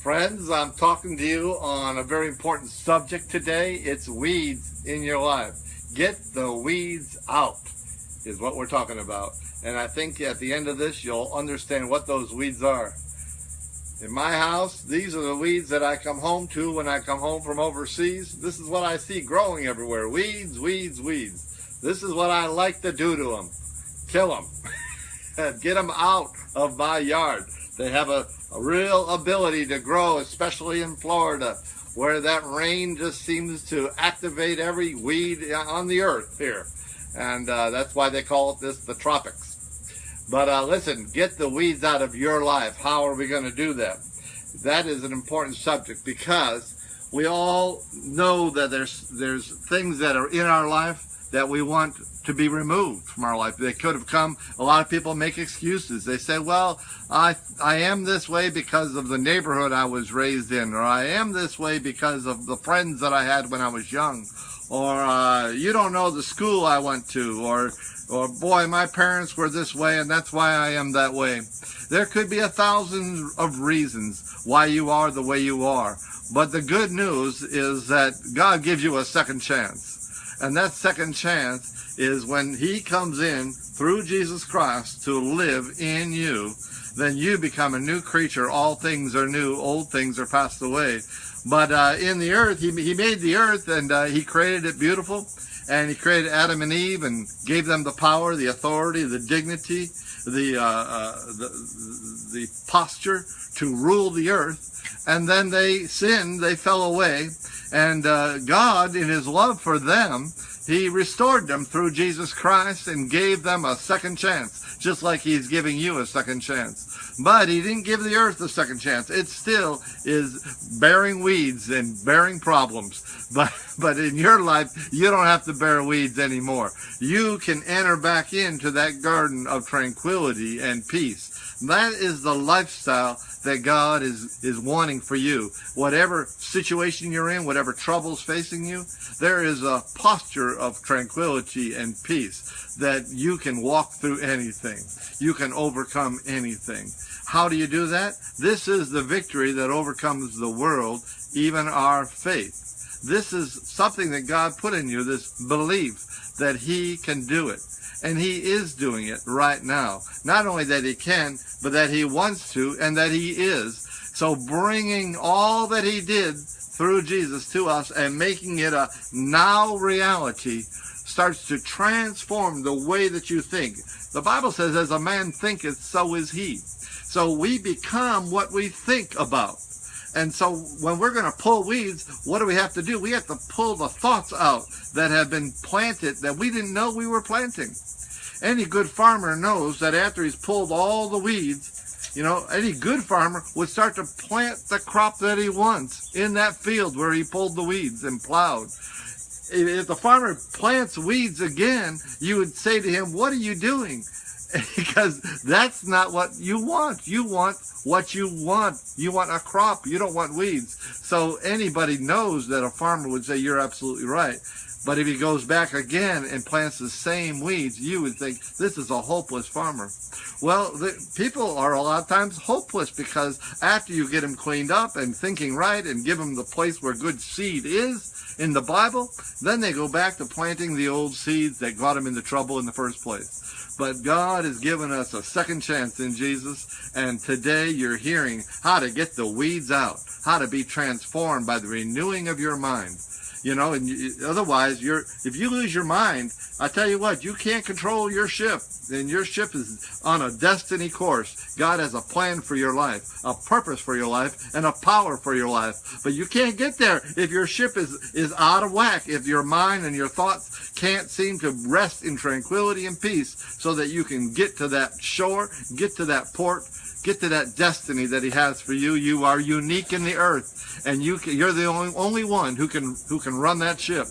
Friends, I'm talking to you on a very important subject today. It's weeds in your life. Get the weeds out is what we're talking about. And I think at the end of this, you'll understand what those weeds are. In my house, these are the weeds that I come home to when I come home from overseas. This is what I see growing everywhere. Weeds, weeds, weeds. This is what I like to do to them. Kill them. Get them out of my yard. They have a real ability to grow, especially in Florida, where that rain just seems to activate every weed on the earth here. And that's why they call it the tropics. But listen, get the weeds out of your life. How are we going to do that? That is an important subject because we all know that there's things that are in our life that we want to be removed from our life. They could have come. A lot of people make excuses. They say, well, I am this way because of the neighborhood I was raised in, or I am this way because of the friends that I had when I was young, or you don't know the school I went to, or boy, my parents were this way and that's why I am that way. There could be 1,000 of reasons why you are the way you are. But the good news is that God gives you a second chance. And that second chance is when He comes in through Jesus Christ to live in you, then you become a new creature. All things are new, old things are passed away. But in the earth, He made the earth and He created it beautiful. And He created Adam and Eve and gave them the power, the authority, the dignity, the posture to rule the earth. And then they sinned, they fell away. And God, in His love for them, He restored them through Jesus Christ and gave them a second chance, just like He's giving you a second chance. But He didn't give the earth a second chance. It still is bearing weeds and bearing problems. But in your life, you don't have to bear weeds anymore. You can enter back into that garden of tranquility and peace. That is the lifestyle that God is wanting for you. Whatever situation you're in, whatever troubles facing you, there is a posture of tranquility and peace that you can walk through anything. You can overcome anything. How do you do that? This is the victory that overcomes the world, even our faith. This is something that God put in you, this belief that He can do it. And He is doing it right now. Not only that He can, but that He wants to, and that He is. So bringing all that He did through Jesus to us and making it a now reality starts to transform the way that you think. The Bible says, as a man thinketh, so is he. So we become what we think about. And so when we're going to pull weeds, what do we have to do? We have to pull the thoughts out that have been planted that we didn't know we were planting. Any good farmer knows that after he's pulled all the weeds, any good farmer would start to plant the crop that he wants in that field where he pulled the weeds and plowed. If the farmer plants weeds again, you would say to him, what are you doing? Because that's not what you want. You want what you want. You want a crop. You don't want weeds. So anybody knows that a farmer would say, you're absolutely right. But if he goes back again and plants the same weeds, you would think, this is a hopeless farmer. Well, people are a lot of times hopeless because after you get them cleaned up and thinking right and give them the place where good seed is in the Bible, then they go back to planting the old seeds that got them into trouble in the first place. But God has given us a second chance in Jesus, and today you're hearing how to get the weeds out, how to be transformed by the renewing of your mind. And otherwise, if you lose your mind, I tell you what, you can't control your ship, and your ship is on a destiny course. God has a plan for your life, a purpose for your life, and a power for your life. But you can't get there if your ship is out of whack, if your mind and your thoughts can't seem to rest in tranquility and peace so that you can get to that shore, get to that port, get to that destiny that He has for you. You are unique in the earth, and you're the only one who can run that ship.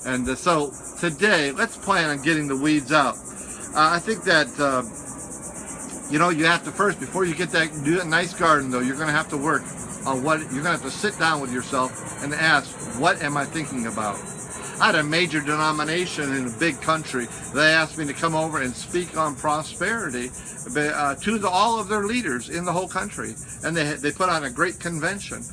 And so today, let's plan on getting the weeds out. I think that you have to first, before you do that nice garden, though, you're going to have to work on what you're going to have to sit down with yourself and ask, what am I thinking about? I had a major denomination in a big country. They asked me to come over and speak on prosperity to all of their leaders in the whole country. And they put on a great convention.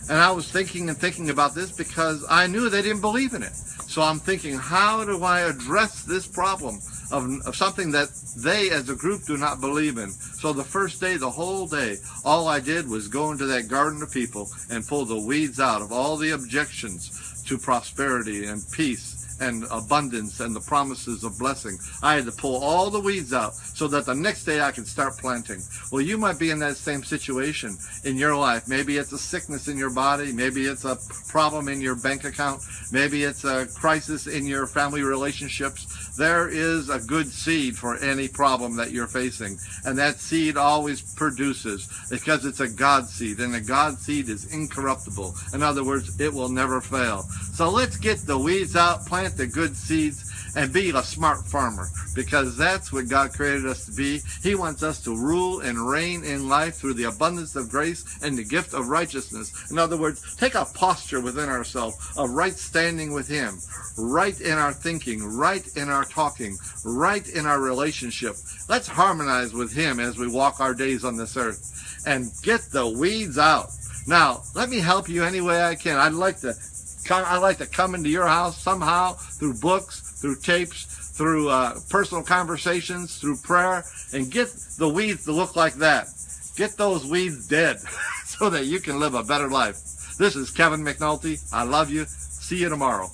And I was thinking about this because I knew they didn't believe in it. So I'm thinking, how do I address this problem of something that they as a group do not believe in? So the first day, the whole day, all I did was go into that garden of people and pull the weeds out of all the objections to prosperity and peace and abundance and the promises of blessing. I had to pull all the weeds out so that the next day I could start planting. Well, you might be in that same situation in your life. Maybe it's a sickness in your body. Maybe it's a problem in your bank account. Maybe it's a crisis in your family relationships. There is a good seed for any problem that you're facing. And that seed always produces because it's a God seed. And a God seed is incorruptible. In other words, it will never fail. So let's get the weeds out, plant the good seeds, and be a smart farmer, because that's what God created us to be. He wants us to rule and reign in life through the abundance of grace and the gift of righteousness. In other words, take a posture within ourselves of right standing with Him, right in our thinking, right in our talking, right in our relationship. Let's harmonize with Him as we walk our days on this earth and get the weeds out. Now, let me help you any way I can. I'd like to come into your house somehow through books, through tapes, through personal conversations, through prayer, and get the weeds to look like that. Get those weeds dead so that you can live a better life. This is Kevin McNulty. I love you. See you tomorrow.